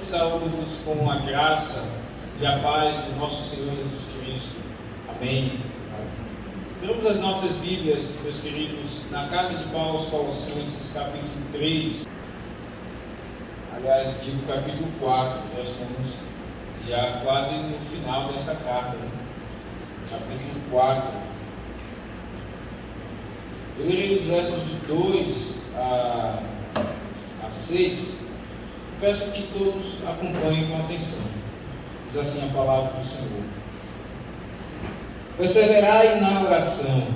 saúdo-vos com a graça e a paz do nosso Senhor Jesus Cristo. Amém. Vamos as nossas Bíblias, meus queridos, na carta de Paulo aos Colossenses, capítulo 3. Aliás, digo capítulo 4, nós estamos já quase no final desta carta, né? Capítulo 4. Eu lerei os versos de 2 a 6. Peço que todos acompanhem com atenção. Diz assim a palavra do Senhor: perseverai na oração,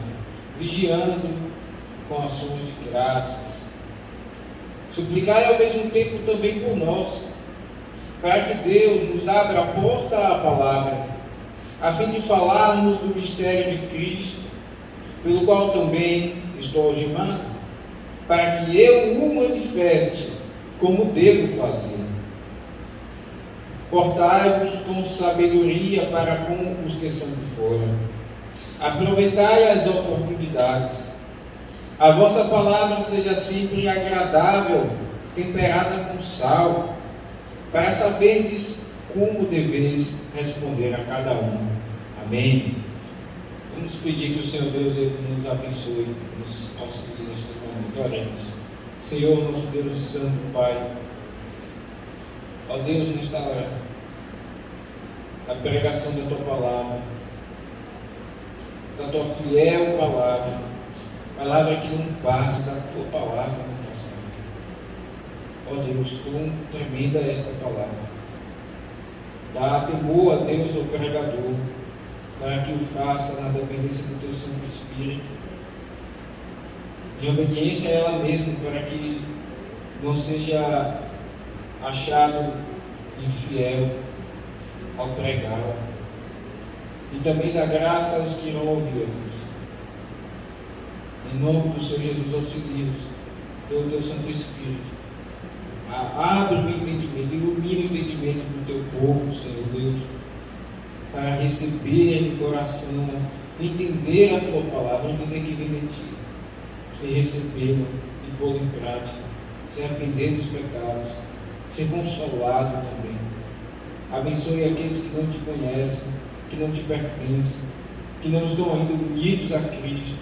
vigiando com ações de graças. Suplicai ao mesmo tempo também por nós, para que Deus nos abra a porta à palavra, a fim de falarmos do mistério de Cristo, pelo qual também estou algemado, para que eu o manifeste como devo fazer. Portai-vos com sabedoria para com os que são de fora. Aproveitai as oportunidades. A vossa palavra seja sempre agradável, temperada com sal, para saberdes como deveis responder a cada um. Amém. Vamos pedir que o Senhor Deus ele nos abençoe, nos auxilie neste momento. Oremos. Senhor, nosso Deus e Santo Pai, ó Deus, nesta hora, a pregação da Tua palavra, da Tua fiel palavra, palavra que não passa, a Tua palavra não passa. Ó Deus, quão tremenda é esta palavra. Dá temor a Deus ao pregador, para que o faça na dependência do Teu Santo Espírito, em obediência a ela mesma, para que não seja achado infiel ao pregá-la. E também dá graça aos que irão ouvi-los. Em nome do Senhor Jesus, auxilia-os pelo Teu Santo Espírito. Abre o entendimento, ilumina o entendimento do Teu povo, Senhor Deus, para receber no coração, entender a Tua palavra, entender que vem de Ti, e recebê-la e pô-la em prática, se arrepender dos pecados, ser consolado também. Abençoe aqueles que não Te conhecem, que não Te pertencem, que não estão ainda unidos a Cristo.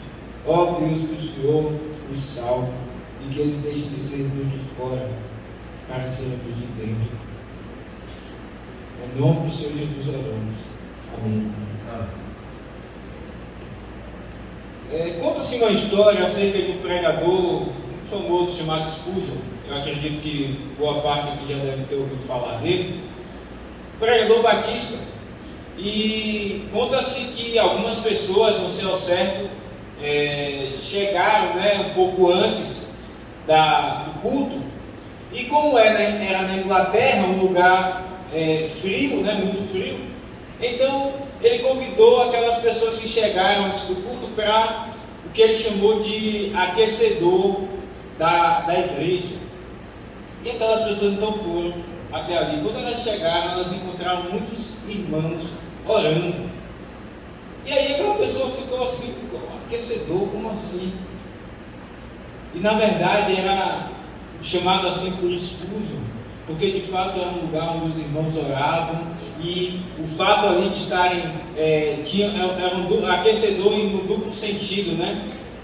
Ó Deus, que o Senhor os salve e que eles deixem de ser dos de fora para serem dos de dentro. Em nome do Senhor Jesus oramos. Amém. Conta-se uma história acerca de um pregador famoso chamado Spurgeon. Eu acredito que boa parte aqui já deve ter ouvido falar dele. Pregador batista. E conta-se que algumas pessoas, não sei ao certo, chegaram um pouco antes do culto. E como era na Inglaterra, um lugar frio, muito frio, então ele convidou aquelas pessoas que chegaram antes do culto para o que ele chamou de aquecedor da igreja. E aquelas pessoas então foram até ali. Quando elas chegaram, elas encontraram muitos irmãos orando. E aí aquela pessoa ficou assim: aquecedor, como assim? E na verdade era chamado assim por Spurgeon, porque de fato era um lugar onde os irmãos oravam, e o fato ali de estarem, era um aquecedor no duplo sentido,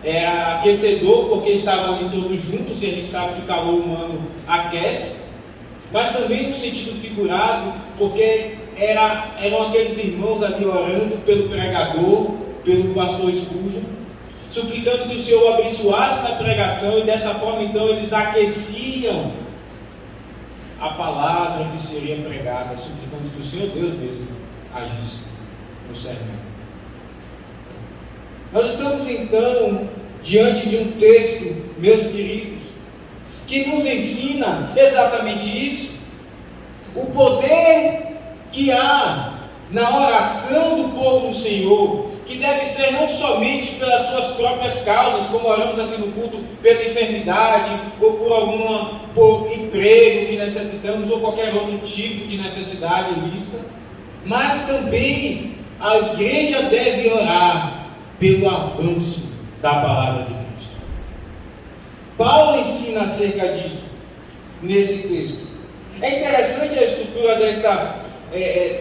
Era aquecedor porque estavam ali todos juntos, e a gente sabe que o calor humano aquece, mas também no sentido figurado, porque eram aqueles irmãos ali orando pelo pregador, pelo pastor Spurgeon, suplicando que o Senhor o abençoasse na pregação, e dessa forma então eles aqueciam a palavra que seria pregada, suplicando que o Senhor Deus mesmo agisse no sermão. Nós estamos então diante de um texto, meus queridos, que nos ensina exatamente isso: o poder que há na oração do povo do Senhor, que deve ser não somente pelas suas próprias causas, como oramos aqui no culto, pela enfermidade, ou por emprego que necessitamos, ou qualquer outro tipo de necessidade ilícita, mas também a igreja deve orar pelo avanço da palavra de Cristo. Paulo ensina acerca disto nesse texto. É interessante interessante a estrutura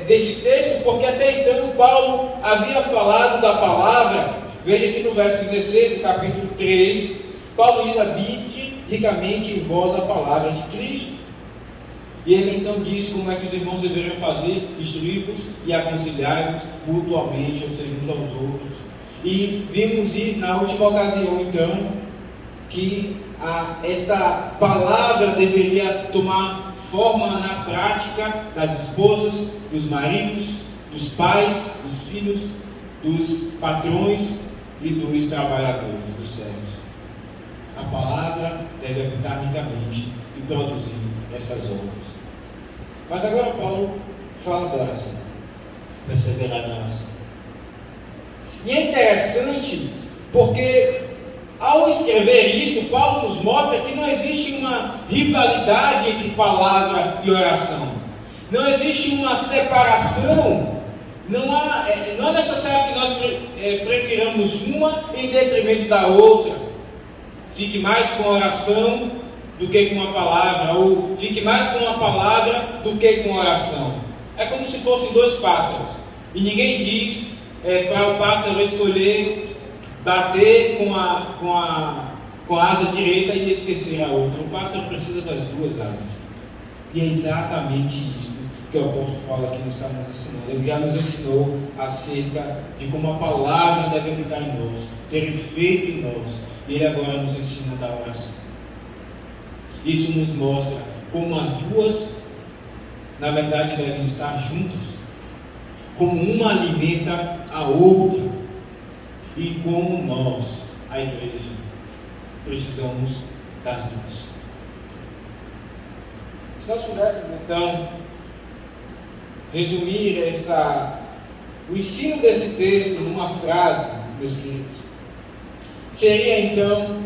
deste texto, porque até então Paulo havia falado da palavra. Veja aqui no verso 16 do capítulo 3, Paulo diz: habite ricamente em vós a palavra de Cristo. E ele então diz como é que os irmãos deveriam fazer: instruí-vos e aconselhai-vos mutuamente, ou seja, uns aos outros. E vimos na última ocasião então que esta palavra deveria tomar forma na prática das esposas, dos maridos, dos pais, dos filhos, dos patrões e dos trabalhadores, dos servos. A palavra deve habitar ricamente e produzir essas obras. Mas agora Paulo fala da oração, perseverar na oração. E é interessante porque ao escrever isto, Paulo nos mostra que não existe uma rivalidade entre palavra e oração. Não existe uma separação. Não é necessário que nós prefiramos uma em detrimento da outra. Fique mais com a oração do que com a palavra, ou fique mais com a palavra do que com a oração. É como se fossem dois pássaros. E ninguém diz para o pássaro escolher bater com a asa direita e esquecer a outra. O pássaro precisa das duas asas. E é exatamente isso que o apóstolo Paulo aqui nos está nos ensinando. Ele já nos ensinou acerca de como a palavra deve habitar em nós, ter efeito em nós. E ele agora nos ensina da oração. Isso nos mostra como as duas, na verdade, devem estar juntas, como uma alimenta a outra, e como nós, a igreja, precisamos das duas. Se nós pudermos, então, resumir o ensino desse texto numa frase, meus queridos, seria então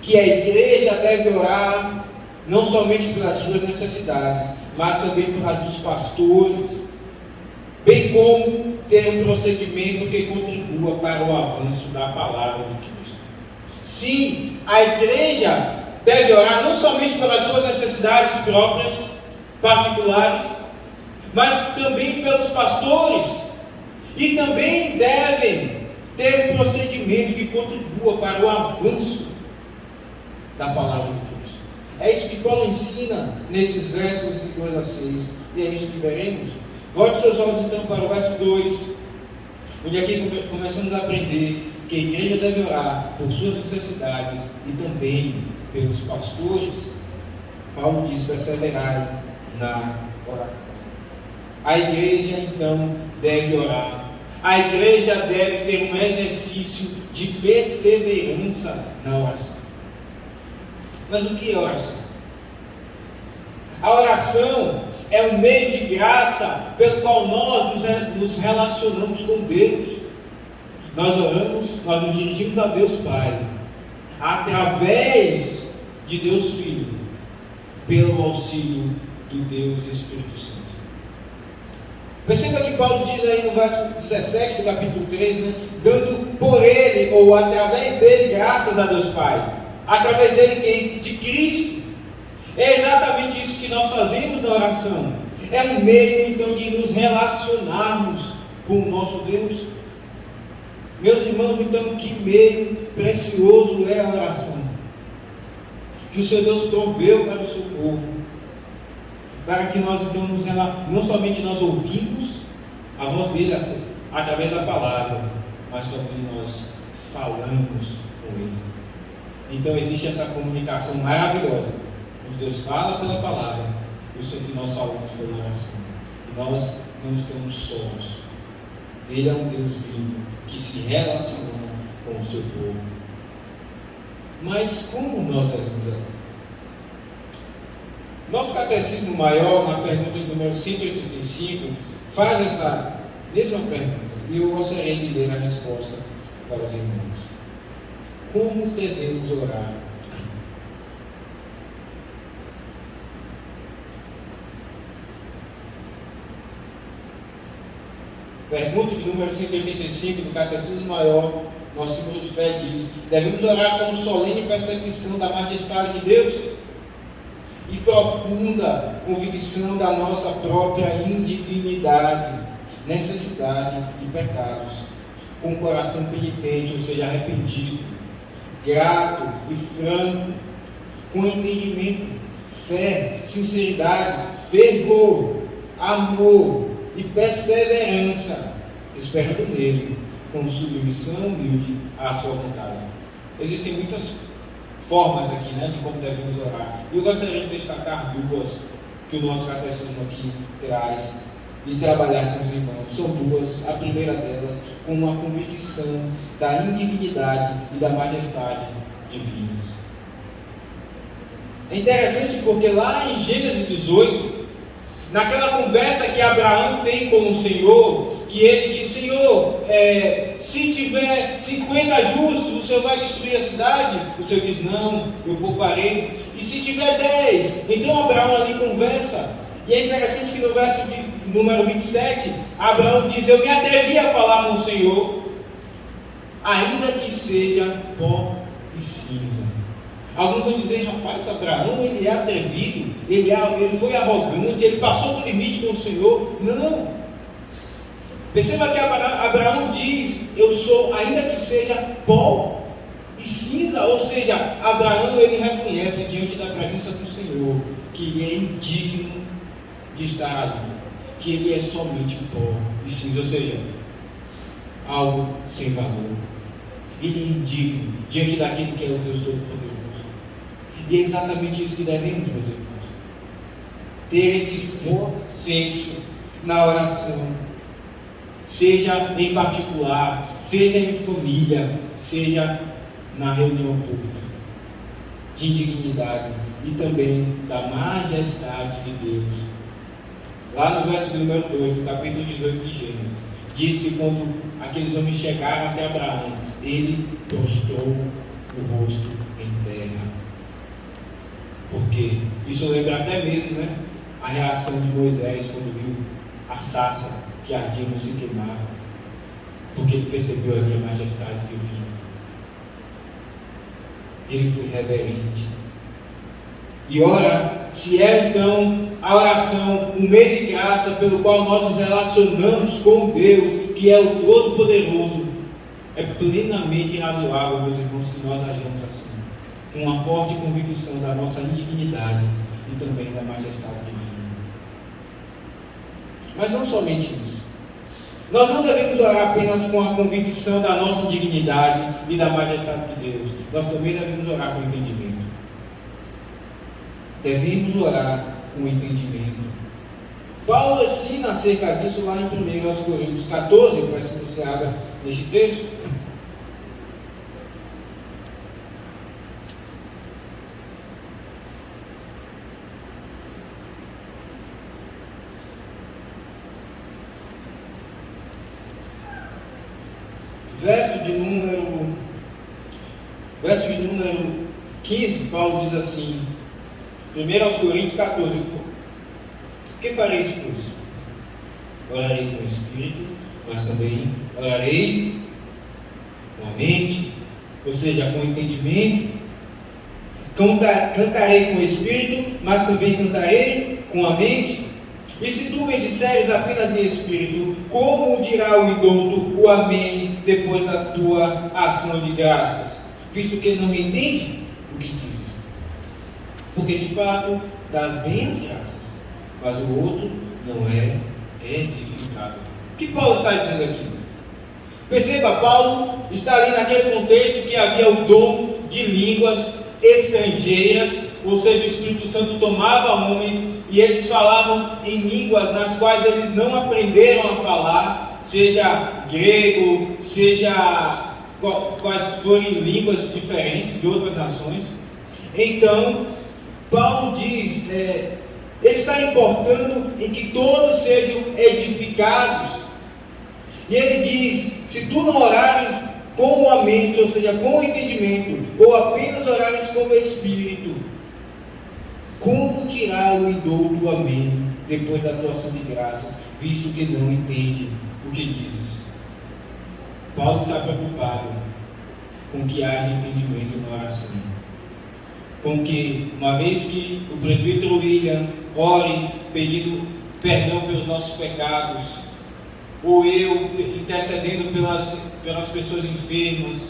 que a igreja deve orar não somente pelas suas necessidades, mas também pelas dos pastores, bem como ter um procedimento que contribua para o avanço da palavra de Cristo. Sim, a igreja deve orar não somente pelas suas necessidades próprias, particulares, mas também pelos pastores, e também devem ter um procedimento que contribua para o avanço da palavra de Cristo. É isso que Paulo ensina nesses versos de 2 a 6, e é isso que veremos. Volte seus olhos então para o verso 2, onde aqui começamos a aprender que a igreja deve orar por suas necessidades e também pelos pastores. Paulo diz: perseverai na oração. A igreja então deve orar. A igreja deve ter um exercício de perseverança na oração. Mas o que é oração? A oração é um meio de graça pelo qual nós nos relacionamos com Deus. Nós oramos, nós nos dirigimos a Deus Pai, através de Deus Filho, pelo auxílio do Deus Espírito Santo. Perceba que Paulo diz aí no verso 17 do capítulo 3, dando por ele, ou através dele, graças a Deus Pai. Através dele quem? De Cristo. É exatamente isso que nós fazemos na oração. É um meio então de nos relacionarmos com o nosso Deus. Meus irmãos, então, que meio precioso é a oração que o Senhor Deus proveu para o seu povo, para que nós então não somente nós ouvimos a voz dele através da palavra, mas também nós falamos com ele. Então existe essa comunicação maravilhosa, onde Deus fala pela palavra, e o Senhor que nós falamos pela oração. E nós não estamos sós. Ele é um Deus vivo, que se relaciona com o seu povo. Mas como nós devemos orar? Nosso catecismo maior, na pergunta número 185, faz essa mesma pergunta, e eu gostaria de ler a resposta para os irmãos. Como devemos orar? Pergunta de número 185 do Catecismo Maior, nosso símbolo de fé diz: devemos orar com solene percepção da majestade de Deus. E profunda convicção da nossa própria indignidade, necessidade e pecados, com o coração penitente, ou seja, arrependido, grato e franco, com entendimento, fé, sinceridade, fervor, amor e perseverança, esperando nele, com submissão humilde à sua vontade. Existem muitas formas aqui, de como devemos orar. Eu gostaria de destacar duas que o nosso catecismo aqui traz e trabalhar com os irmãos. São duas. A primeira delas, com uma convicção da indignidade e da majestade divinas. É interessante porque lá em Gênesis 18, naquela conversa que Abraão tem com o Senhor, que ele diz: Senhor, se tiver 50 justos, o Senhor vai destruir a cidade? O Senhor diz: não, eu pouparei. E se tiver 10? Então Abraão ali conversa. E é interessante que no verso de número 27, Abraão diz: eu me atrevi a falar com o Senhor, ainda que seja pó e cinza. Alguns vão dizer: rapaz, Abraão, ele é atrevido, ele foi arrogante, ele passou do limite com o Senhor. Não. Perceba que Abraão diz: eu sou, ainda que seja pó e cinza. Ou seja, Abraão, ele reconhece diante da presença do Senhor que ele é indigno de estar ali, que ele é somente pó e cinza, ou seja, algo sem valor. Ele é indigno diante daquele que é o Deus Todo-Poderoso. E é exatamente isso que devemos, meus irmãos, ter esse bom senso na oração, seja em particular, seja em família, seja na reunião pública, de indignidade e também da majestade de Deus. Lá no verso número 2, do capítulo 18 de Gênesis, diz que quando aqueles homens chegaram até Abraão, ele prostrou o rosto em terra. Porque isso lembra até mesmo, a reação de Moisés quando viu a sarça que ardia e não se queimava, porque ele percebeu ali a majestade divina. Ele foi reverente. E ora, se é então a oração um meio de graça pelo qual nós nos relacionamos com Deus, que é o Todo-Poderoso, é plenamente razoável, meus irmãos, que nós ajamos assim, com uma forte convicção da nossa indignidade e também da majestade divina. Mas não somente isso. Nós não devemos orar apenas com a convicção da nossa indignidade e da majestade de Deus. Nós também devemos orar com entendimento. Devemos orar com entendimento. Paulo ensina acerca disso lá em 1 Coríntios 14. Eu peço que você abra neste texto. Verso de número 15, Paulo diz assim, 1 Coríntios 14: que fareis, pois? Orarei com o Espírito, mas também orarei com a mente, ou seja, com o entendimento. Cantarei com o Espírito, mas também cantarei com a mente. E se tu me disseres apenas em Espírito, como dirá o indouto o amém depois da tua ação de graças? Visto que não entende o que dizes. Porque de fato dás bem as graças, mas o outro não é edificado. O que Paulo está dizendo aqui? Perceba, Paulo está ali naquele contexto que havia o dom de línguas estrangeiras, ou seja, o Espírito Santo tomava homens e eles falavam em línguas nas quais eles não aprenderam a falar, seja grego, seja quais forem línguas diferentes de outras nações. Então, Paulo diz, ele está importando em que todos sejam edificados. E ele diz: se tu não orares com a mente, ou seja, com o entendimento, ou apenas orares com o Espírito, como tirar o indouto do amém depois da tua ação de graças, visto que não entende o que dizes? Paulo está preocupado com que haja entendimento na oração, com que, uma vez que o presbítero William ore pedindo perdão pelos nossos pecados, ou eu intercedendo pelas pessoas enfermas,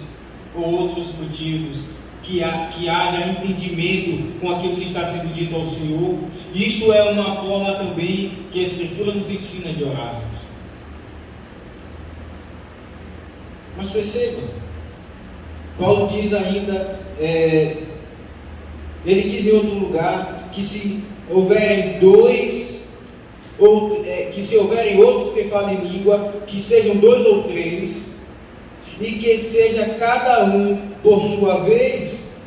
ou outros motivos, que haja entendimento com aquilo que está sendo dito ao Senhor. Isto é uma forma também que a Escritura nos ensina de orarmos. Mas perceba, Paulo diz ainda, ele diz em outro lugar, que se houverem que se houverem outros que falem língua, que sejam 2 ou 3, e que seja cada um por sua vez,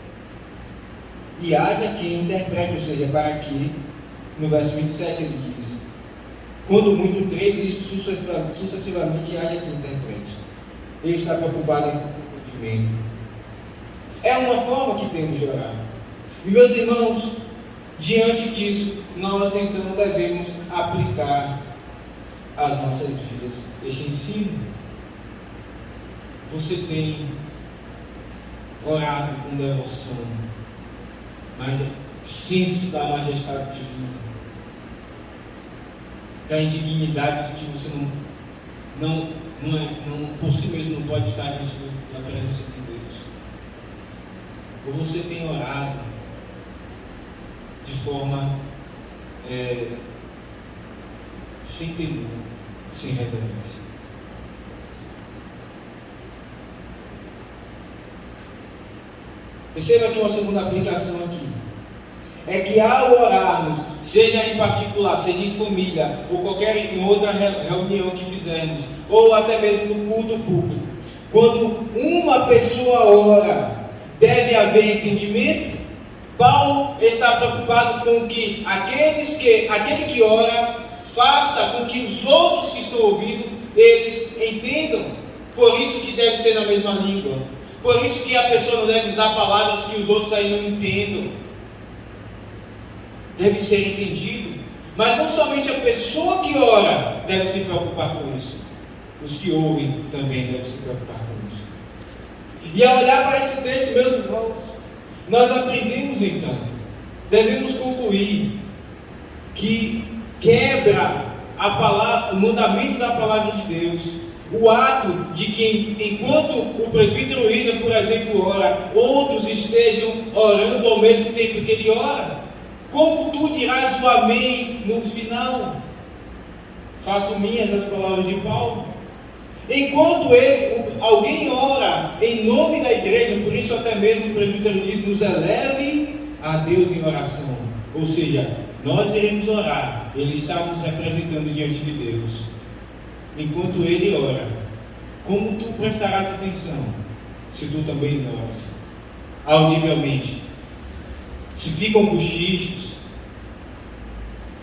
e haja quem interprete, ou seja, para aqui, no verso 27 ele diz, quando muito 3, isto sucessivamente haja quem interprete. Ele está preocupado em entendimento. É uma forma que temos de orar. E meus irmãos, diante disso, nós então devemos aplicar às nossas vidas este ensino. Você tem orado com devoção, mas senso da majestade divina, da indignidade de que você não por si mesmo não pode estar diante da presença de Deus. Ou você tem orado de forma sem temor, sem reverência. Perceba que uma segunda aplicação aqui é que ao orarmos, seja em particular, seja em família, ou qualquer outra reunião que fizermos, ou até mesmo no culto público, quando uma pessoa ora, deve haver entendimento. Paulo está preocupado com que aquele que ora faça com que os outros que estão ouvindo, eles entendam. Por isso que deve ser na mesma língua. Por isso que a pessoa não deve usar palavras que os outros aí não entendam. Deve ser entendido. Mas não somente a pessoa que ora deve se preocupar com isso. Os que ouvem também devem se preocupar com isso. E ao olhar para esse texto, meus irmãos, nós aprendemos então, devemos concluir que quebra o mandamento da palavra de Deus, o ato de que enquanto o presbítero William, por exemplo, ora, outros estejam orando ao mesmo tempo que ele ora. Como tu dirás o amém no final? Faço minhas as palavras de Paulo. Enquanto alguém ora em nome da igreja, por isso até mesmo o presbítero diz, nos eleve a Deus em oração. Ou seja, nós iremos orar, ele está nos representando diante de Deus. Enquanto ele ora, como tu prestarás atenção, se tu também oras, audivelmente? Se ficam cochichos,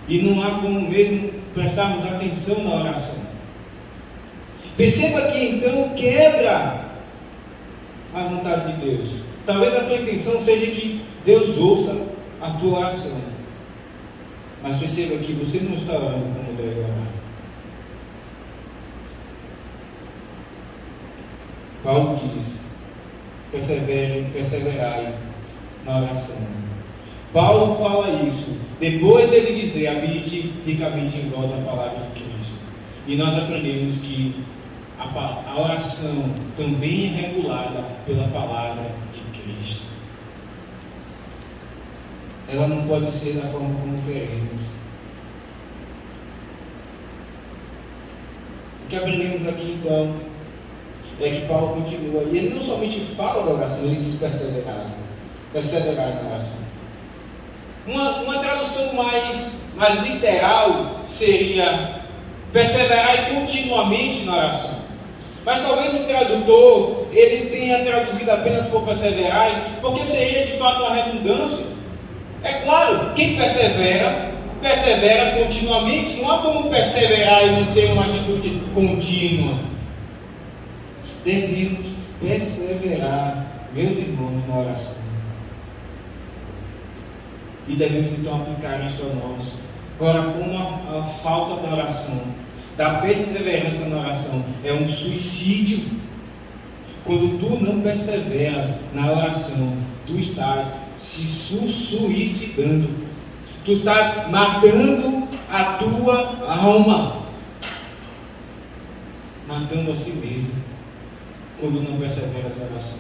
e não há como mesmo prestarmos atenção na oração. Perceba que então quebra a vontade de Deus. Talvez a tua intenção seja que Deus ouça a tua oração, mas perceba que você não está orando como deve orar. Paulo diz, perseverai na oração. Paulo fala isso depois dele dizer, habite ricamente em vós a palavra de Cristo. E nós aprendemos que a oração também é regulada pela palavra de Cristo. Ela não pode ser da forma como queremos. O que aprendemos aqui então é que Paulo continua, e ele não somente fala da oração, ele diz perseverar na oração. Uma tradução mais literal seria perseverar continuamente na oração. Mas talvez o tradutor ele tenha traduzido apenas por perseverar, porque seria de fato uma redundância. É claro, quem persevera continuamente. Não há como perseverar e não ser uma atitude contínua. Devemos perseverar, meus irmãos, na oração. E devemos então aplicar isto a nós. Agora, como a falta da oração, da perseverança na oração, é um suicídio. Quando tu não perseveras na oração, tu estás se suicidando. Tu estás matando a tua alma, matando a si mesmo, quando não perseveras na oração.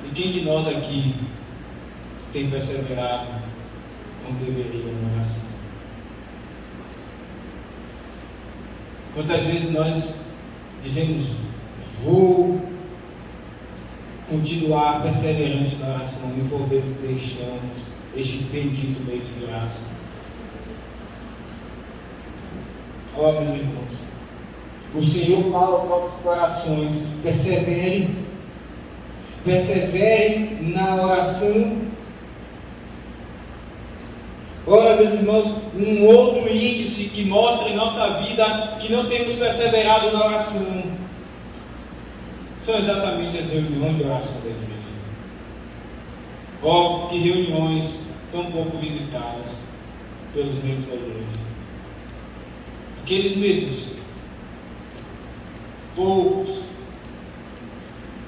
E quem de nós aqui tem perseverado como deveria na oração? Quantas vezes nós dizemos, vou continuar perseverante na oração, e por vezes deixamos este bendito meio de graça. Ó, meus irmãos, o Senhor fala aos nossos corações, perseverem na oração. Ora, meus irmãos, um outro índice que mostra em nossa vida que não temos perseverado na oração são exatamente as reuniões de oração da igreja. Ó, que reuniões tão pouco visitadas pelos membros da igreja. Aqueles mesmos, poucos,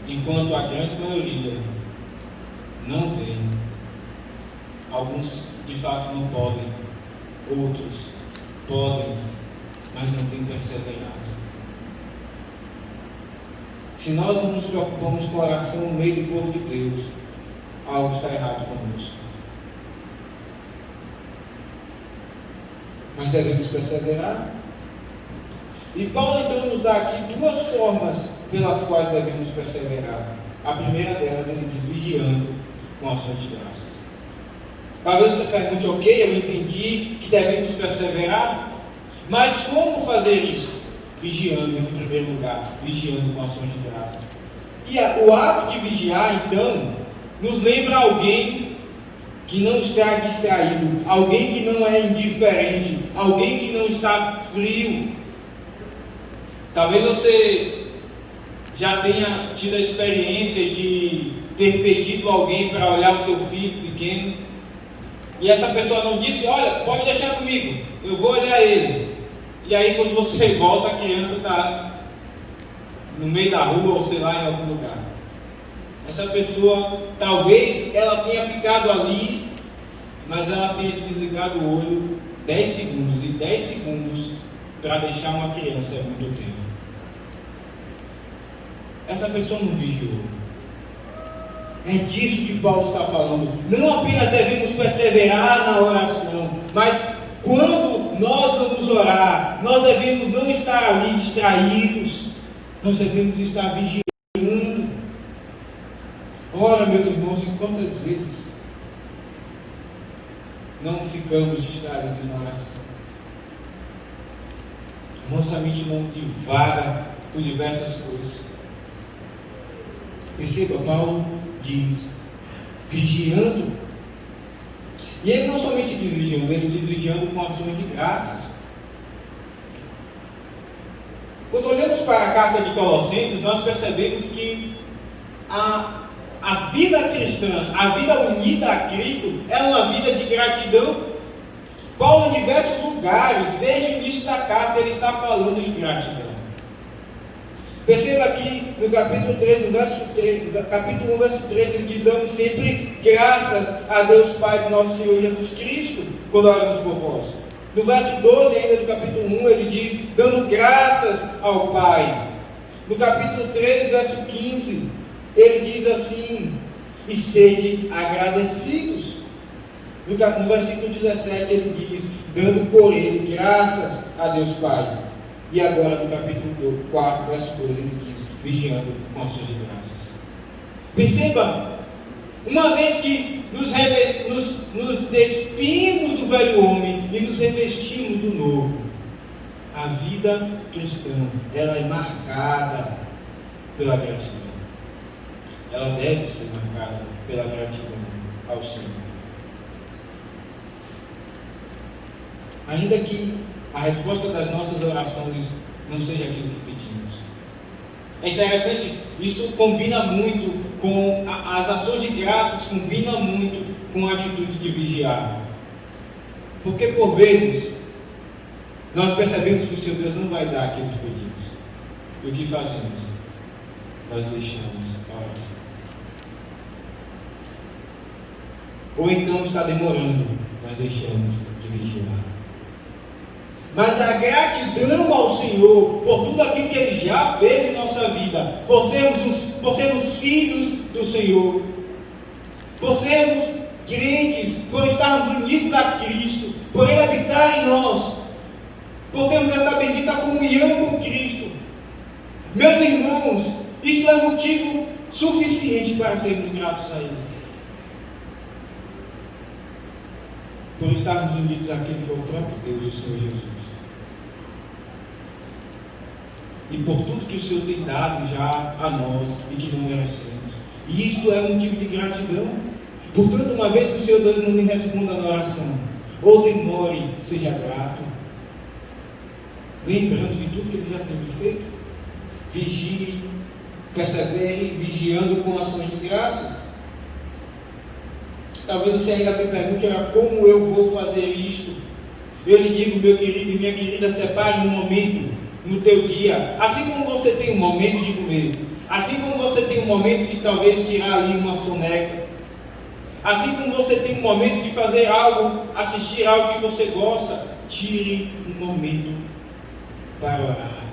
enquanto a grande maioria não vem. Alguns de fato não podem, outros podem, mas não têm perseverado. Se nós não nos preocupamos com a oração no meio do povo de Deus, algo está errado conosco. Mas devemos perseverar. E Paulo então nos dá aqui duas formas pelas quais devemos perseverar. A primeira delas, ele diz vigiando com ações de graças. Talvez você pergunte, ok, eu entendi que devemos perseverar, mas como fazer isso? Vigiando em primeiro lugar, vigiando com ações de graças. E o ato de vigiar, então, nos lembra alguém que não está distraído, alguém que não é indiferente, alguém que não está frio. Talvez você já tenha tido a experiência de ter pedido alguém para olhar o teu filho pequeno, e essa pessoa não disse, olha, pode deixar comigo, eu vou olhar ele. E aí quando você volta, a criança está no meio da rua, ou sei lá, em algum lugar. Essa pessoa, talvez ela tenha ficado ali, mas ela tenha desligado o olho 10 segundos, e 10 segundos para deixar uma criança é muito tempo. Essa pessoa não vigiou. É disso que Paulo está falando. Não apenas devemos perseverar na oração, mas quando nós vamos orar, nós devemos não estar ali distraídos, nós devemos estar vigiando. Ora, meus irmãos, e quantas vezes não ficamos distraídos na oração? Nossa mente não divaga por diversas coisas. Perceba, Paulo diz, vigiando. E ele não somente diz vigiando, ele diz vigiando com ações de graças. Quando olhamos para a carta de Colossenses, nós percebemos que a vida cristã, a vida unida a Cristo, é uma vida de gratidão. Paulo, em diversos lugares, desde o início da carta, ele está falando de gratidão. Perceba aqui no capítulo 3, no verso 3, capítulo 1, verso 3, ele diz, damos sempre graças a Deus Pai do nosso Senhor Jesus Cristo, quando oramos por vós. No verso 12 ainda do capítulo 1, ele diz, dando graças ao Pai. No capítulo 3, verso 15, ele diz assim, e sede agradecidos. No versículo 17, ele diz, dando por ele graças a Deus Pai. E agora no capítulo 4, verso 12, ele diz, vigiando com ações de graças. Perceba, uma vez que nos despimos do velho homem e nos revestimos do novo, a vida cristã, ela é marcada pela gratidão. Ela deve ser marcada pela gratidão ao Senhor. Ainda que a resposta das nossas orações não seja aquilo que pedimos. É interessante, isto combina muito com as ações de graças, combina muito com a atitude de vigiar. Porque por vezes nós percebemos que o Senhor Deus não vai dar aquilo que pedimos. E o que fazemos? Nós deixamos a oração. ou então está demorando, nós deixamos de vigiar. Mas a gratidão ao Senhor por tudo aquilo que Ele já fez em nossa vida, por sermos filhos do Senhor, por sermos crentes, por estarmos unidos a Cristo, por Ele habitar em nós, por termos esta bendita comunhão com Cristo. Meus irmãos, isto é motivo suficiente para sermos gratos a Ele. Por estarmos unidos àquele que é o próprio Deus, o Senhor Jesus. E por tudo que o Senhor tem dado já a nós e que não merecemos. E isto é motivo de gratidão. Portanto, uma vez que o Senhor Deus não me responda na oração, ou demore, seja grato. Lembrando de tudo que Ele já tem feito. Vigie, persevere, vigiando com ações de graças. Talvez você ainda me pergunte, como eu vou fazer isto? Eu lhe digo, meu querido e minha querida, separe um momento no teu dia, assim como você tem um momento de comer, assim como você tem um momento de talvez tirar ali uma soneca, assim como você tem um momento de fazer algo, assistir algo que você gosta, tire um momento para orar,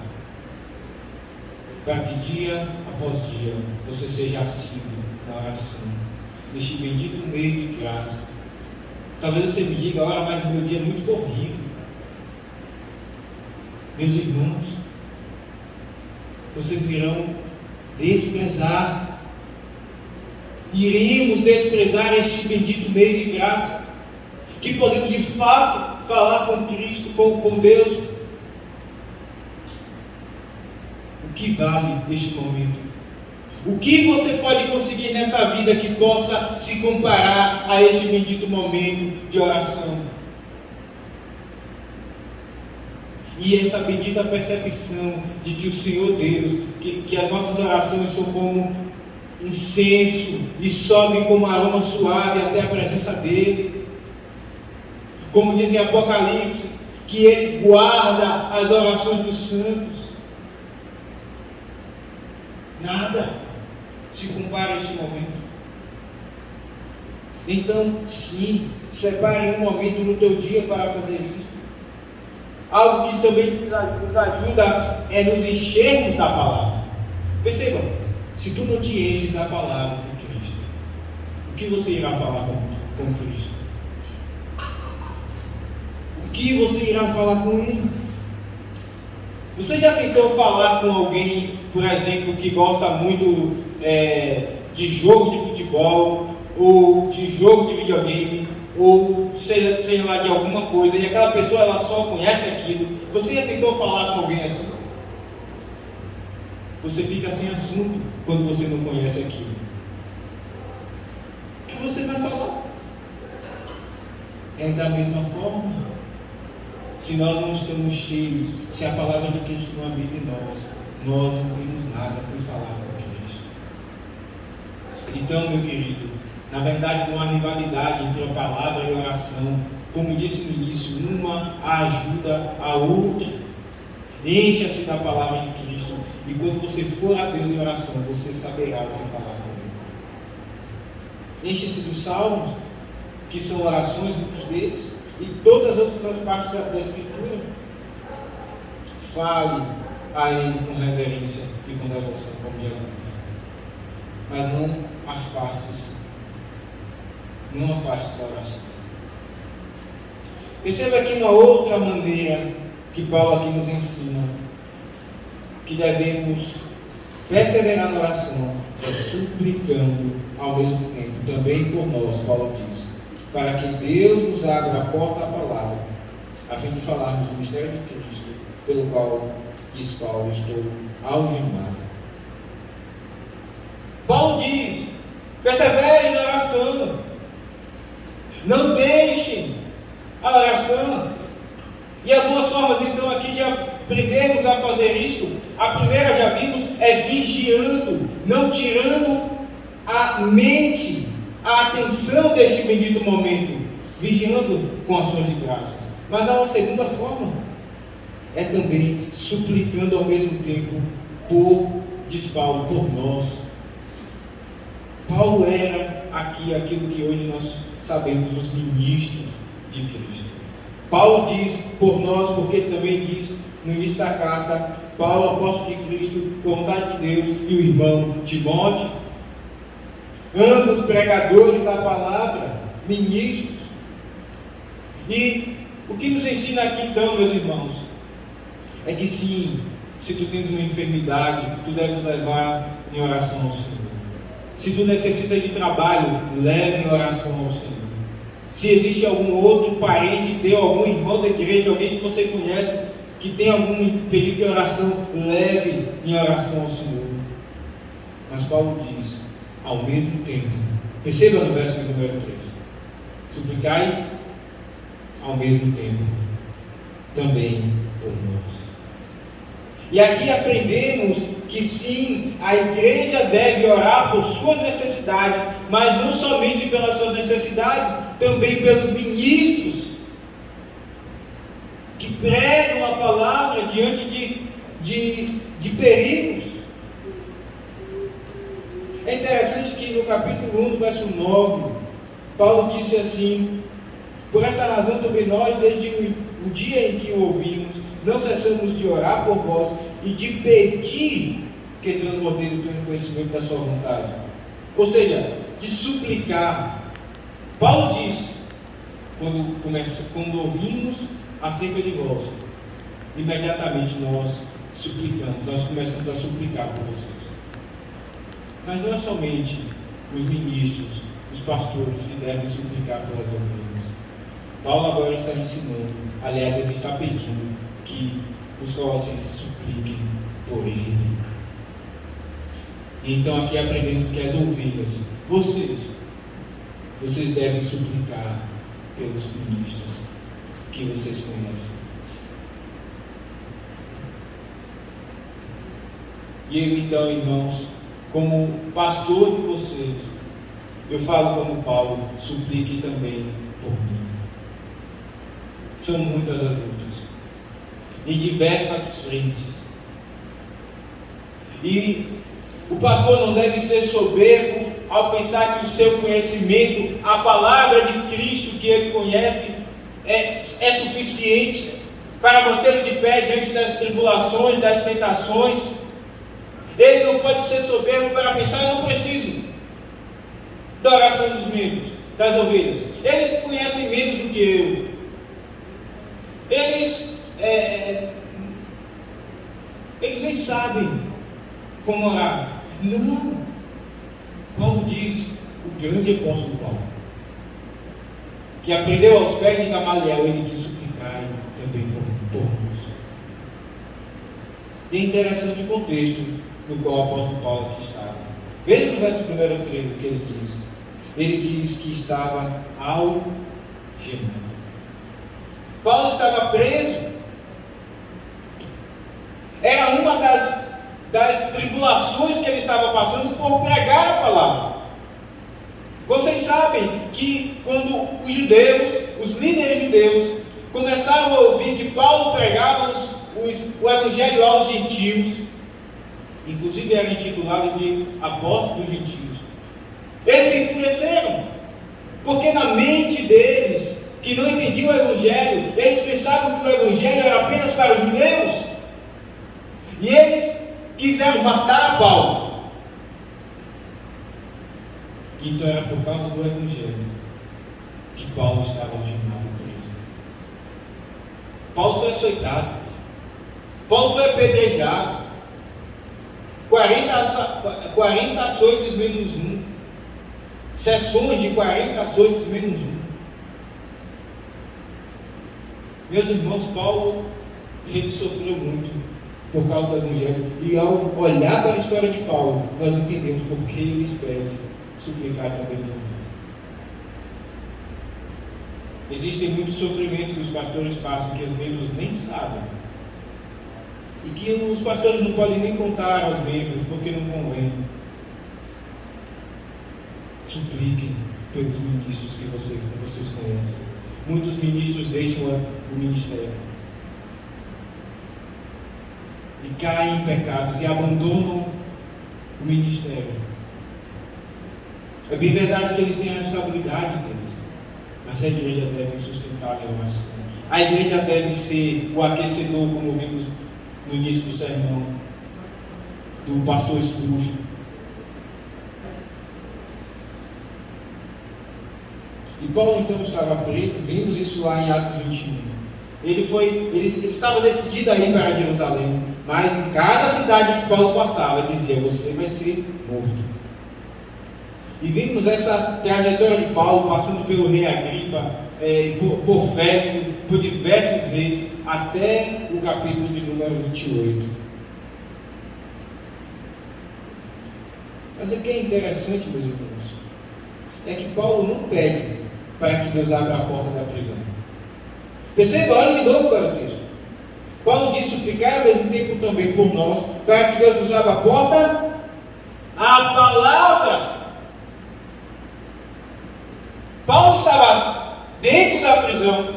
para que dia após dia você seja assíduo na oração, neste bendito meio de graça. Talvez você me diga, mas o meu dia é muito corrido. Meus irmãos, vocês irão desprezar, iremos desprezar este bendito meio de graça, que podemos de fato falar com Cristo, com Deus. O que vale este momento? O que você pode conseguir nessa vida que possa se comparar a este bendito momento de oração? E esta bendita percepção de que o Senhor Deus, que as nossas orações são como incenso e sobem como aroma suave até a presença dEle. Como diz em Apocalipse, que Ele guarda as orações dos santos. Nada se compara a este momento. Então, sim, separe um momento no teu dia para fazer isso. Algo que também nos ajuda é nos enchermos da palavra. Perceba, se tu não te enches da palavra de Cristo, o que você irá falar com Cristo? O que você irá falar com Ele? Você já tentou falar com alguém, por exemplo, que gosta muito de jogo de futebol, ou de jogo de videogame, ou seja lá de alguma coisa, e aquela pessoa ela só conhece aquilo? Você já tentou falar com alguém assim? Você fica sem assunto quando você não conhece aquilo. O que você vai falar? É da mesma forma. Se nós não estamos cheios, se a palavra de Cristo não habita em nós, nós não temos nada para falar com Cristo. Então, meu querido, na verdade não há rivalidade entre a palavra e a oração. Como disse no início, uma ajuda a outra. Encha-se da palavra de Cristo, e quando você for a Deus em oração, você saberá o que falar com Ele. Encha-se dos salmos, que são orações, muitos deles, e todas as outras partes da Escritura. Fale a Ele com reverência e com devoção, como já vimos. Mas não afaste-se. Não afaste-se da oração. Perceba aqui uma outra maneira que Paulo aqui nos ensina, que devemos perseverar na oração, suplicando ao mesmo tempo, também por nós, Paulo diz, para que Deus nos abra a porta da palavra, a fim de falarmos do mistério de Cristo, pelo qual, diz Paulo, estou algemado. Paulo diz, perseverem na oração, não deixem a oração. E há duas formas então aqui de aprendermos a fazer isto. A primeira, já vimos, é vigiando, não tirando a mente, a atenção deste bendito momento, vigiando com ações de graças. Mas há uma segunda forma, é também suplicando ao mesmo tempo diz Paulo, por nós. Paulo era aqui aquilo que hoje nós sabemos os ministros de Cristo. Paulo diz por nós, porque ele também diz no início da carta, Paulo, apóstolo de Cristo, por vontade de Deus, e o irmão Timóteo, ambos pregadores da palavra, ministros. E o que nos ensina aqui então, meus irmãos, é que sim, se tu tens uma enfermidade, tu deves levar em oração ao Senhor. Se tu necessita de trabalho, leve em oração ao Senhor. Se existe algum outro parente teu, algum irmão da igreja, alguém que você conhece, que tem algum pedido de oração, leve em oração ao Senhor. Mas Paulo diz, ao mesmo tempo, perceba no verso número 3, suplicai ao mesmo tempo também por nós. E aqui aprendemos que sim, a igreja deve orar por suas necessidades, mas não somente pelas suas necessidades, também pelos ministros que pregam a palavra diante de perigos. É interessante que no capítulo 1, do verso 9, Paulo disse assim: por esta razão também nós, desde o dia em que o ouvimos, não cessamos de orar por vós e de pedir que transbordeis o pleno conhecimento da sua vontade. Ou seja, de suplicar. Paulo diz, quando ouvimos acerca de vós, imediatamente nós suplicamos, nós começamos a suplicar por vocês. Mas não é somente os ministros, os pastores que devem suplicar pelas ovelhas. Paulo agora está ensinando, aliás, ele está pedindo que os colossenses supliquem por ele. E então aqui aprendemos que as ovelhas, vocês devem suplicar pelos ministros que vocês conhecem. E eu então, irmãos, como pastor de vocês, eu falo como Paulo, suplique também por mim. São muitas as lutas, em diversas frentes. E o pastor não deve ser soberbo ao pensar que o seu conhecimento, a palavra de Cristo que ele conhece, é suficiente para mantê-lo de pé diante das tribulações, das tentações. Ele não pode ser soberbo para pensar: eu não preciso da oração dos membros, das ovelhas. Eles conhecem menos do que eu. Eles nem sabem como orar. Não. Paulo diz, o grande apóstolo Paulo, que aprendeu aos pés de Gamaliel, ele diz: suplicai também por nós. E é interessante o contexto no qual o apóstolo Paulo aqui estava. Veja no verso 1 13 o que ele diz. Ele diz que estava algemado. Paulo estava preso. Era uma das tribulações que ele estava passando por pregar a palavra. Vocês sabem que quando os judeus, os líderes judeus, começaram a ouvir que Paulo pregava o evangelho aos gentios, inclusive era intitulado de apóstolo dos gentios, eles se enfureceram, porque na mente deles, que não entendiam o evangelho, eles pensavam que o evangelho era apenas para os judeus, e eles quiseram matar Paulo. Então era por causa do evangelho que Paulo estava algemado e preso. Paulo foi açoitado, Paulo foi apedrejado, 40 açoites menos um, sessões de 40 açoites menos um. Meus irmãos, Paulo, ele sofreu muito por causa do evangelho, e ao olhar para a história de Paulo, nós entendemos por que eles pedem suplicar também por nós. Existem muitos sofrimentos que os pastores passam que os membros nem sabem, e que os pastores não podem nem contar aos membros porque não convém. Supliquem pelos ministros que vocês conhecem. Muitos ministros deixam o ministério e caem em pecados e abandonam o ministério. É bem verdade que eles têm a responsabilidade deles, Mas a igreja deve sustentar a oração. A igreja deve ser o aquecedor, como vimos no início do sermão, do pastor Spurgeon. E Paulo então estava preso, vimos isso lá em Atos 21. Ele estava decidido a ir para Jerusalém, mas em cada cidade que Paulo passava, dizia: você vai ser morto. E vimos essa trajetória de Paulo passando pelo rei Agripa, por Festo, por diversos reis, até o capítulo de número 28. Mas o que é interessante, meus irmãos, é que Paulo não pede para que Deus abra a porta da prisão. Perceba, olha de novo para o texto. Paulo diz: suplicar ao mesmo tempo também por nós, para que Deus nos abra a porta, a palavra. Paulo estava dentro da prisão,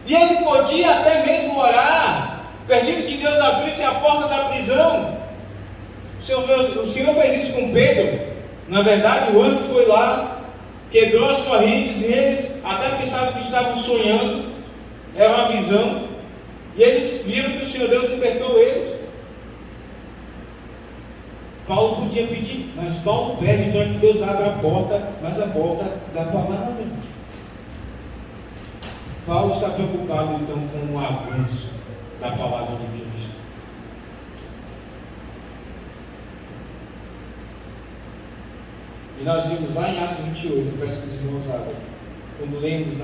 e ele podia até mesmo orar, pedindo que Deus abrisse a porta da prisão. O Senhor fez isso com Pedro. Na verdade, o anjo foi lá, quebrou as correntes, e eles até pensavam que estavam sonhando, era uma visão, e eles viram que o Senhor Deus libertou eles. Paulo podia pedir, mas Paulo pede para que Deus abra a porta, mas a porta da palavra. Paulo está preocupado então com o avanço da palavra de Cristo. E nós vimos lá em Atos 28, eu peço que os irmãos abram, quando lemos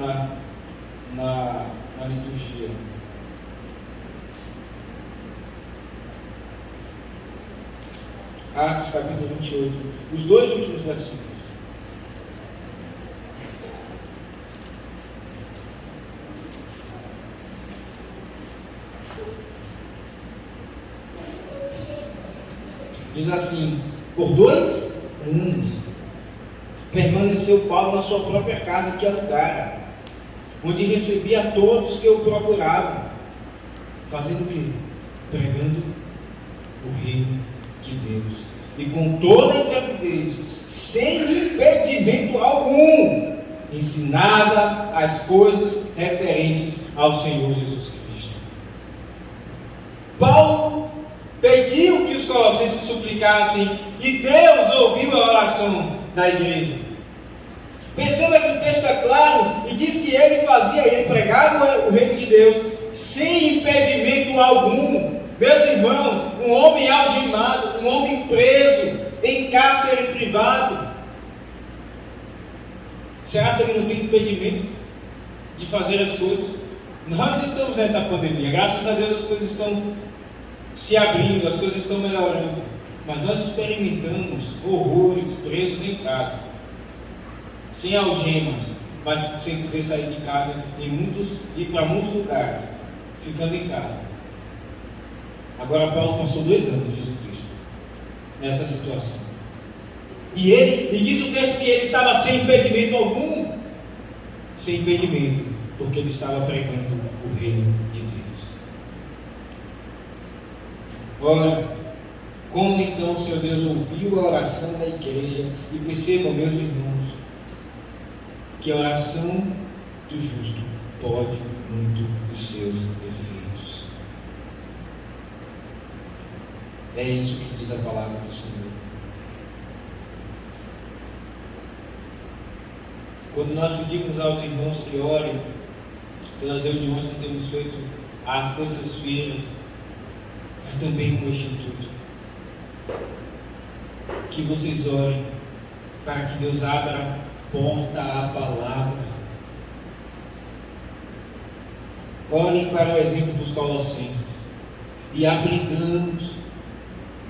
na liturgia. Atos capítulo 28, os dois últimos versículos. Diz assim: por 2 anos permaneceu Paulo na sua própria casa que alugara, onde recebia todos que o procuravam, fazendo o quê? Pregando o reino de Deus, e com toda a intrepidez, sem impedimento algum, ensinava as coisas referentes ao Senhor Jesus Cristo. Paulo pediu que os colossenses suplicassem, e Deus ouviu a oração da igreja. Perceba que o texto é claro e diz que ele pregava o reino de Deus sem impedimento algum. Meus irmãos, um homem algemado, um homem preso em cárcere privado, será que ele não tem impedimento de fazer as coisas? Nós estamos nessa pandemia, graças a Deus as coisas estão se abrindo, as coisas estão melhorando, mas nós experimentamos horrores presos em casa, sem algemas, mas sem poder sair de casa ir para muitos lugares, ficando em casa. Agora Paulo passou 2 anos, diz o texto, nessa situação. E diz o texto que ele estava sem impedimento algum, sem impedimento, porque ele estava pregando o reino de Deus. Ora, como então o Senhor Deus ouviu a oração da igreja? E percebam, meus irmãos, que a oração do justo pode muito dos seus efeitos. É isso que diz a palavra do Senhor. Quando nós pedimos aos irmãos que orem pelas reuniões que temos feito às terças-feiras, mas também com o Instituto, que vocês orem para que Deus abra a porta à palavra. Olhem para o exemplo dos colossenses e aprendamos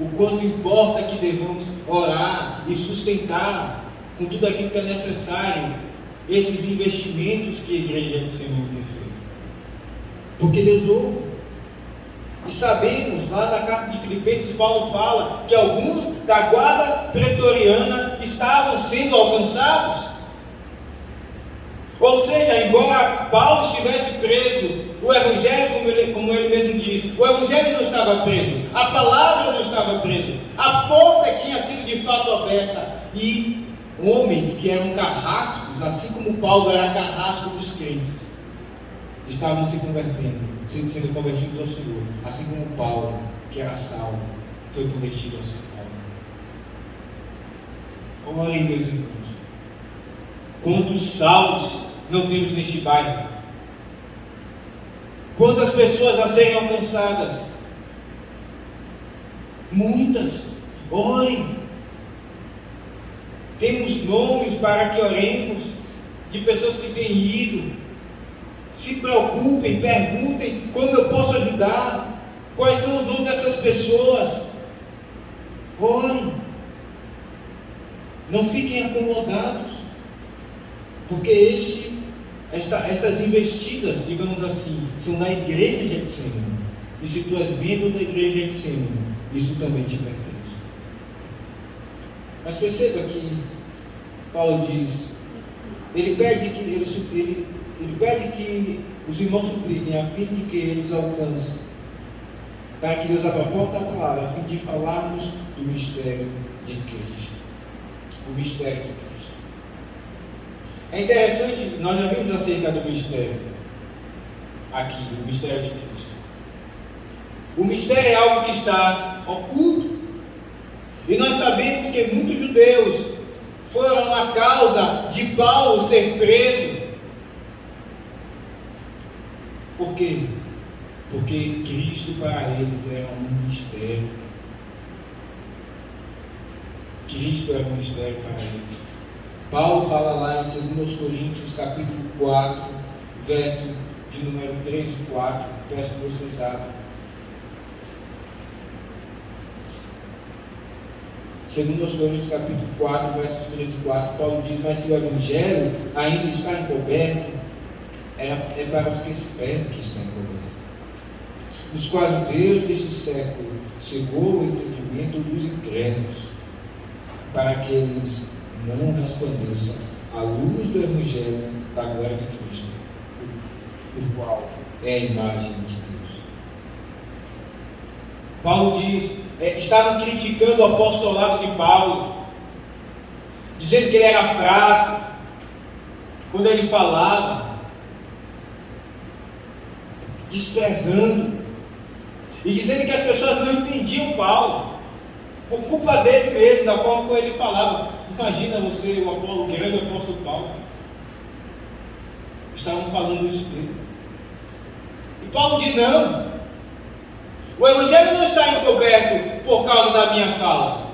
o quanto importa que devamos orar e sustentar com tudo aquilo que é necessário esses investimentos que a igreja do Senhor tem feito, porque Deus ouve. E sabemos, lá na carta de Filipenses, Paulo fala que alguns da guarda pretoriana estavam sendo alcançados. Ou seja, embora Paulo estivesse preso, o Evangelho, como ele mesmo diz, o Evangelho não estava preso, a palavra não estava presa, a porta tinha sido de fato aberta, e homens que eram carrascos Mas assim como Paulo era carrasco dos crentes, estavam se convertendo, sendo convertidos ao Senhor, assim como Paulo, que era Saulo, foi convertido ao Senhor. Olhem, meus irmãos, quantos Saulos não temos neste bairro? Quantas pessoas a serem alcançadas? Muitas. Olhem, temos nomes para que oremos, de pessoas que têm ido. Se preocupem, perguntem como eu posso ajudar, quais são os nomes dessas pessoas. Orem, não fiquem acomodados, porque estas investidas, digamos assim, são na igreja de Getsêmani. E se tu és membro da igreja de Getsêmani, isso também te pertence. Mas perceba que Paulo diz, ele pede que os irmãos supliquem a fim de que eles alcancem, para que Deus abra a porta da palavra, a fim de falarmos do mistério de Cristo. O mistério de Cristo. É interessante, nós já vimos acerca do mistério aqui, o mistério de Cristo. O mistério é algo que está oculto. E nós sabemos que muitos judeus foram a causa de Paulo ser preso. Por quê? Porque Cristo para eles era um mistério. Cristo era um mistério para eles. Paulo fala lá em 2 Coríntios, capítulo 4, verso de número 3 e 4. Peço que vocês abram. 2 Coríntios, capítulo 4, versos 3 e 4. Paulo diz: mas se o evangelho ainda está encoberto, é para os que se perdem que está encoberto, nos quais o Deus deste século cegou o entendimento dos incrédulos, para que eles não resplandeçam a luz do evangelho da glória de Cristo, o qual é a imagem de Deus. Paulo diz, estavam criticando o apostolado de Paulo, dizendo que ele era fraco quando ele falava, desprezando e dizendo que as pessoas não entendiam Paulo, por culpa dele mesmo, da forma como ele falava. Imagina você, o grande apóstolo Paulo. Estavam falando isso dele. E Paulo diz: não, o evangelho não está encoberto por causa da minha fala.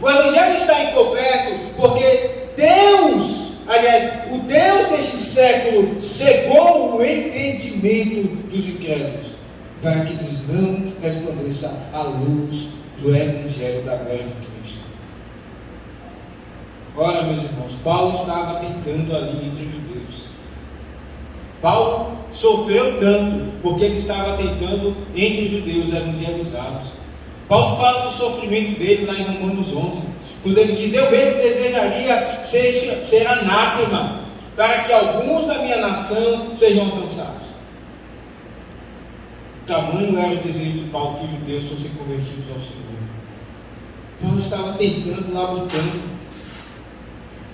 O evangelho está encoberto porque Deus, aliás, o Deus deste século cegou o entendimento dos incrédulos, para que eles não resplandeçam à luz do evangelho da glória de Cristo. Ora, meus irmãos, Paulo estava tentando ali entre os judeus. Paulo sofreu tanto porque ele estava tentando entre os judeus evangelizá-los. Paulo fala do sofrimento dele lá em Romanos 11, quando ele diz: eu mesmo desejaria ser anátema, para que alguns da minha nação sejam alcançados. Tamanho era o desejo de Paulo que os judeus fossem convertidos ao Senhor. Paulo estava tentando lá, lutando,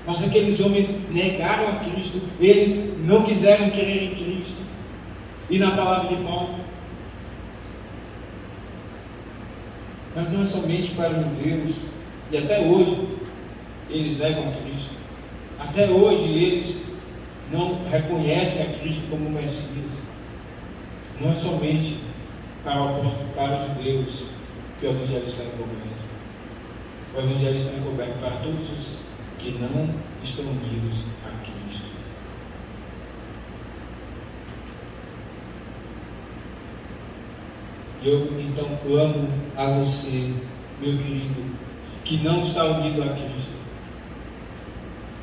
mas aqueles homens negaram a Cristo, eles não quiseram crer em Cristo e na palavra de Paulo. Mas não é somente para os judeus, e até hoje eles negam a Cristo, até hoje eles não reconhecem a Cristo como Messias. Não é somente para os judeus que o evangelho está encoberto. O evangelho está encoberto para todos os que não estão unidos a Cristo. Eu então clamo a você, meu querido, que não está unido a Cristo,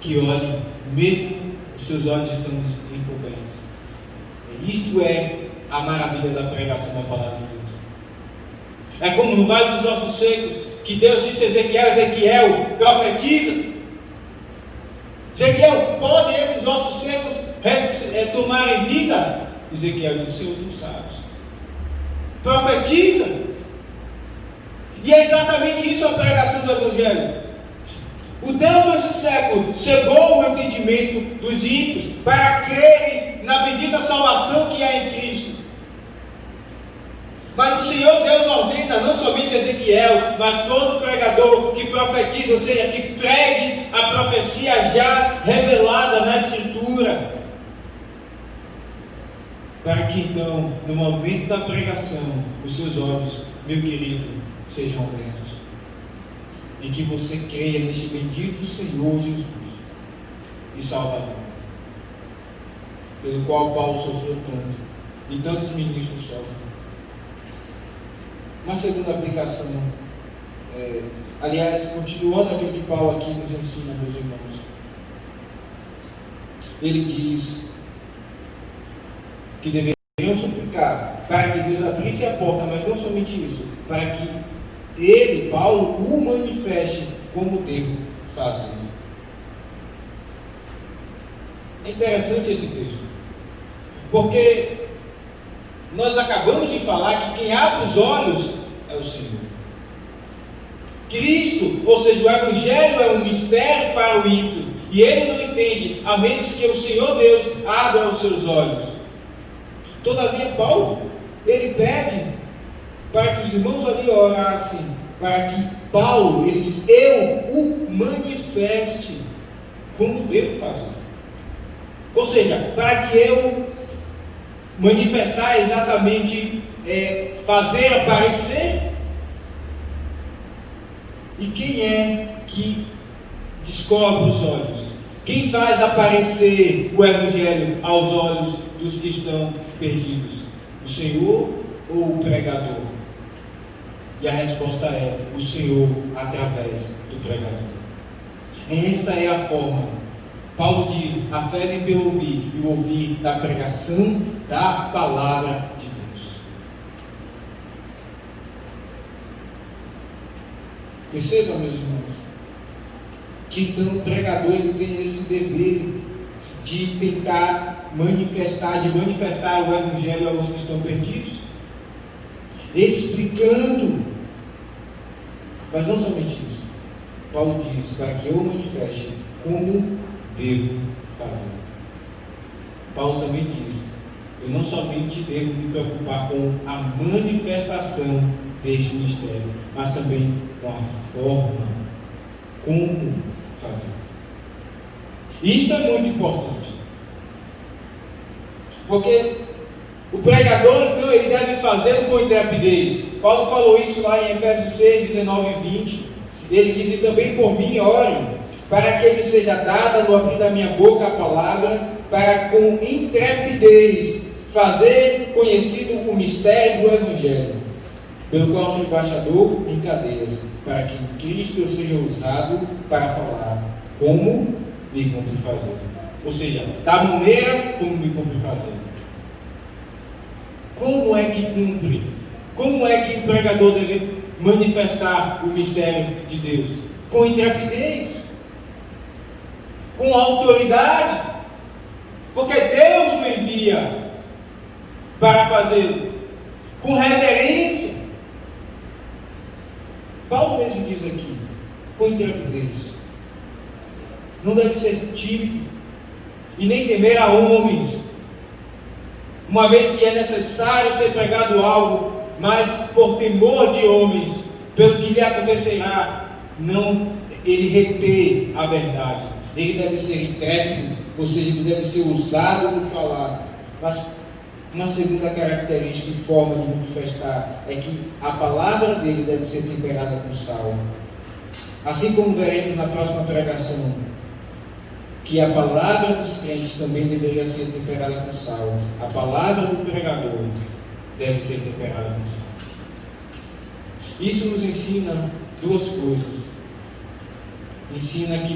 que olhe, mesmo os seus olhos estão encobertos. Isto é a maravilha da pregação da palavra de Deus. É como no Vale dos Ossos Secos, que Deus disse a Ezequiel, profetiza. Ezequiel, podem esses ossos secos tomarem vida? Ezequiel disse: Senhor, tu sabes. Profetiza. E é exatamente isso a pregação do Evangelho. O Deus desse século cegou o entendimento dos ímpios para crerem na bendita salvação que há em Cristo. Mas o Senhor Deus ordena não somente Ezequiel, mas todo pregador que profetiza, ou seja, que pregue a profecia já revelada na Escritura, para que então, no momento da pregação, os seus olhos, meu querido, sejam abertos, e que você creia neste bendito Senhor Jesus e Salvador, pelo qual Paulo sofreu tanto, e tantos ministros sofrem. Uma segunda aplicação, aliás, continuando aquilo que Paulo aqui nos ensina, meus irmãos, ele diz que deveriam suplicar para que Deus abrisse a porta, mas não somente isso, para que ele, Paulo, o manifeste como devo fazer. É interessante esse texto, porque nós acabamos de falar que quem abre os olhos é o Senhor. Cristo, ou seja, o Evangelho é um mistério para o ímpio, e ele não entende, a menos que o Senhor Deus abra os seus olhos. Todavia, Paulo, ele pede para que os irmãos ali orassem, para que Paulo, ele diz, eu o manifeste como devo fazer. Ou seja, para que eu manifestar exatamente, fazer aparecer. E quem é que descobre os olhos? Quem faz aparecer o Evangelho aos olhos dos que estão perdidos? O Senhor ou o pregador? E a resposta é o Senhor através do pregador. Esta é a forma. Paulo diz, a fé vem pelo ouvir, e o ouvir da pregação da palavra de Deus. Percebam, meus irmãos, que então o pregador ele tem esse dever de tentar manifestar o Evangelho aos que estão perdidos, explicando, mas não somente isso. Paulo diz, para que eu manifeste como devo fazer. Paulo também diz, eu não somente devo me preocupar com a manifestação deste mistério, mas também com a forma, como fazer. Isto é muito importante, porque o pregador, então, ele deve fazê-lo com intrepidez. Paulo falou isso lá em Efésios 6, 19 e 20. Ele diz, e também por mim orem, para que ele seja dada no abrir da minha boca a palavra, para com intrepidez fazer conhecido o mistério do Evangelho, pelo qual sou embaixador em cadeias, para que em Cristo eu seja usado para falar como me cumpre fazer. Ou seja, da maneira como me cumpre fazer. Como é que cumpre? Como é que o pregador deve manifestar o mistério de Deus? Com intrepidez, com autoridade, porque Deus o envia para fazê-lo, com reverência. Paulo mesmo diz aqui, com intrepidez. Não deve ser tímido e nem temer a homens, uma vez que é necessário ser pregado algo, mas por temor de homens, pelo que lhe acontecerá, não ele reter a verdade. Ele deve ser intrépido, ou seja, ele deve ser usado no falar. Mas uma segunda característica e forma de manifestar é que a palavra dele deve ser temperada com sal. Assim como veremos na próxima pregação, que a palavra dos crentes também deveria ser temperada com sal. A palavra do pregador deve ser temperada com sal. Isso nos ensina duas coisas. Ensina que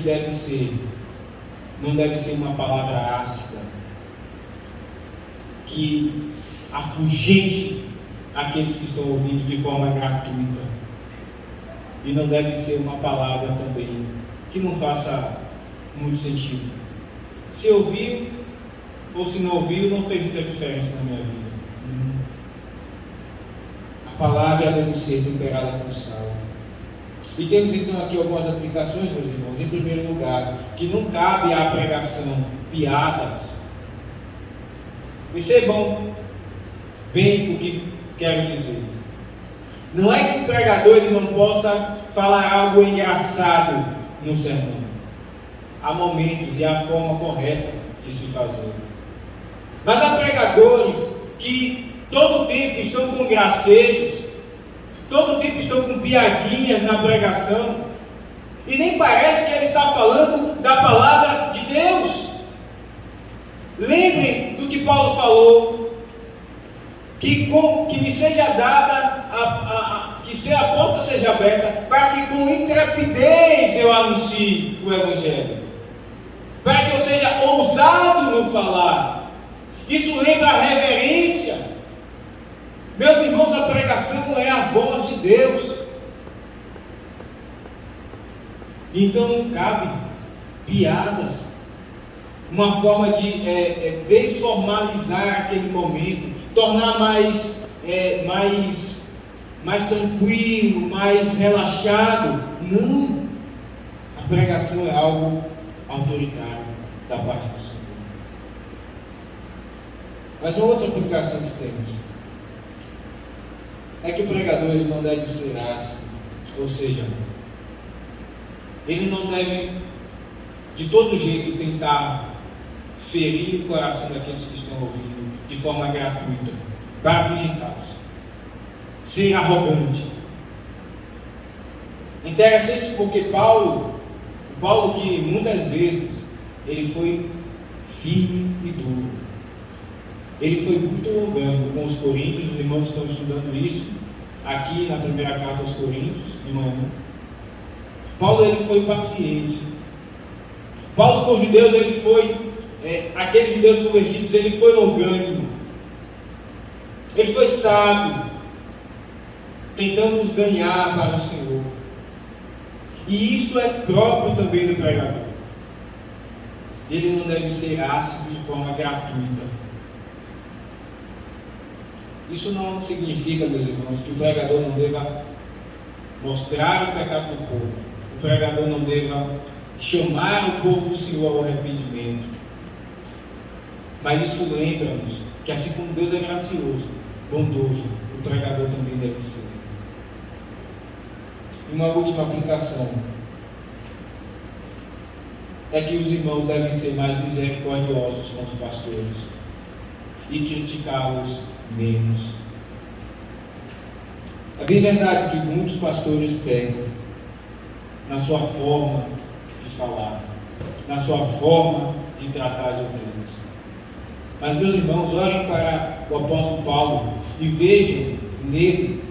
não deve ser uma palavra ácida, que afugente aqueles que estão ouvindo de forma gratuita. E não deve ser uma palavra também que não faça muito sentido. Se ouviu ou se não ouviu, não fez muita diferença na minha vida. A palavra deve ser temperada com sal. E temos então aqui algumas aplicações, meus irmãos. Em primeiro lugar, que não cabe à pregação piadas. Percebam bem o que quero dizer. Não é que o pregador ele não possa falar algo engraçado no sermão. Há momentos e há a forma correta de se fazer. Mas há pregadores que todo tempo estão com gracejos, todo tempo estão com piadinhas na pregação, e nem parece que ele está falando da palavra de Deus. Lembrem do que Paulo falou, que me seja dada, que a porta seja aberta, para que com intrepidez eu anuncie o Evangelho, para que eu seja ousado no falar. Isso lembra a reverência. Meus irmãos, a pregação é a voz de Deus. Então não cabe piadas, uma forma de desformalizar aquele momento, tornar mais tranquilo, mais relaxado. Não. A pregação é algo autoritário da parte do Senhor. Mas uma outra aplicação que temos é que o pregador ele não deve ser ácido, ou seja, ele não deve de todo jeito tentar ferir o coração daqueles que estão ouvindo de forma gratuita, para afugentá-los, ser arrogante. Interessante porque Paulo que muitas vezes ele foi firme e duro, ele foi muito longânimo com os coríntios. Os irmãos estão estudando isso aqui na primeira carta aos Coríntios de manhã. Paulo ele foi paciente. Paulo com os judeus ele foi aqueles judeus convertidos, ele foi longânimo, ele foi sábio, tentando os ganhar para o Senhor. E isto é próprio também do pregador. Ele não deve ser ácido de forma gratuita. Isso não significa, meus irmãos, que o pregador não deva mostrar o pecado do povo, o pregador não deva chamar o povo do Senhor ao arrependimento. Mas isso lembra-nos que assim como Deus é gracioso, bondoso, o pregador também deve ser. E uma última aplicação é que os irmãos devem ser mais misericordiosos com os pastores e criticá-los menos. É bem verdade que muitos pastores pecam na sua forma de falar, na sua forma de tratar as ovelhas. Mas, meus irmãos, olhem para o apóstolo Paulo e vejam nele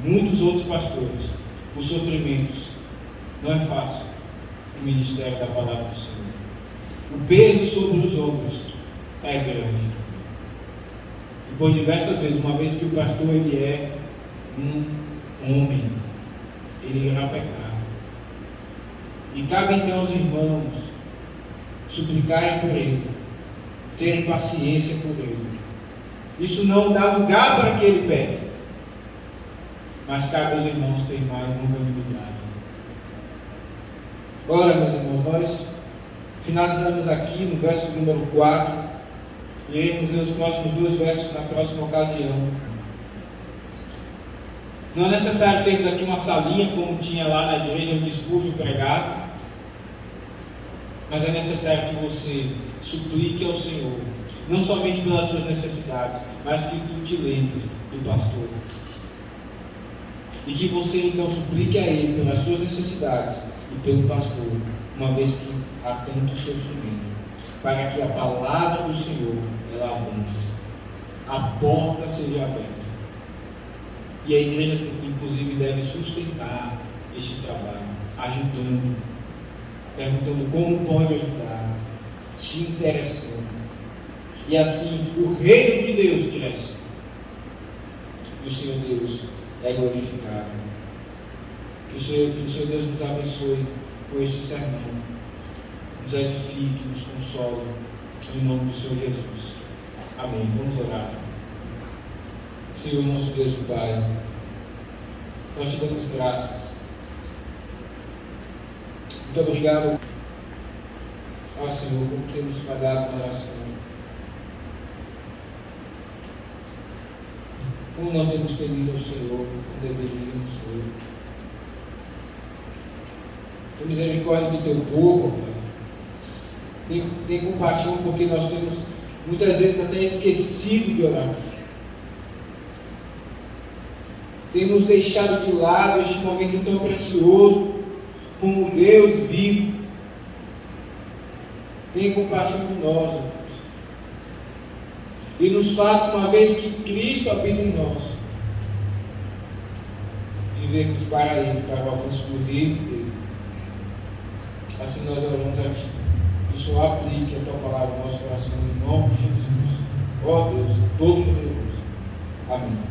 muitos outros pastores. Os sofrimentos. Não é fácil o ministério da palavra do Senhor. O peso sobre os ombros é grande. E por diversas vezes, uma vez que o pastor ele é um homem, ele irá pecar. E cabe então aos irmãos suplicarem por ele, terem paciência por ele. Isso não dá lugar para que ele peque, mas cabe aos irmãos ter mais longanimidade. Ora, meus irmãos, nós finalizamos aqui no verso número 4, e iremos ler os próximos 2 versos na próxima ocasião. Não é necessário termos aqui uma salinha como tinha lá na igreja onde Spurgeon pregava, mas é necessário que você suplique ao Senhor, não somente pelas suas necessidades, mas que tu te lembres do pastor. E que você então suplique a ele pelas suas necessidades e pelo pastor, uma vez que há tanto sofrimento, para que a palavra do Senhor ela avance, a porta seja aberta. E a igreja, inclusive, deve sustentar este trabalho, ajudando, perguntando como pode ajudar, se interessando. E assim o reino de Deus cresce. E o Senhor Deus é glorificado. Que o Senhor Deus nos abençoe com este sermão, nos edifique, nos console, em nome do Senhor Jesus. Amém. Vamos orar. Senhor nosso Deus e Pai, nós te damos graças. Muito obrigado, ó Senhor, por termos falhado na oração. Como não temos temido ao Senhor, como deveríamos, Senhor. Tem misericórdia do teu povo, Pai. Tem compaixão, porque nós temos muitas vezes até esquecido de orar. Temos deixado de lado este momento tão precioso, como Deus vivo. Tenha compaixão de nós, ó Deus. E nos faça, uma vez que Cristo habita em nós, vivemos para Ele, para o avanço do reino dele. Assim nós oramos a Ti. Que o Senhor aplique a Tua palavra no nosso coração, em nome de Jesus. Ó Deus, todo-poderoso. Amém.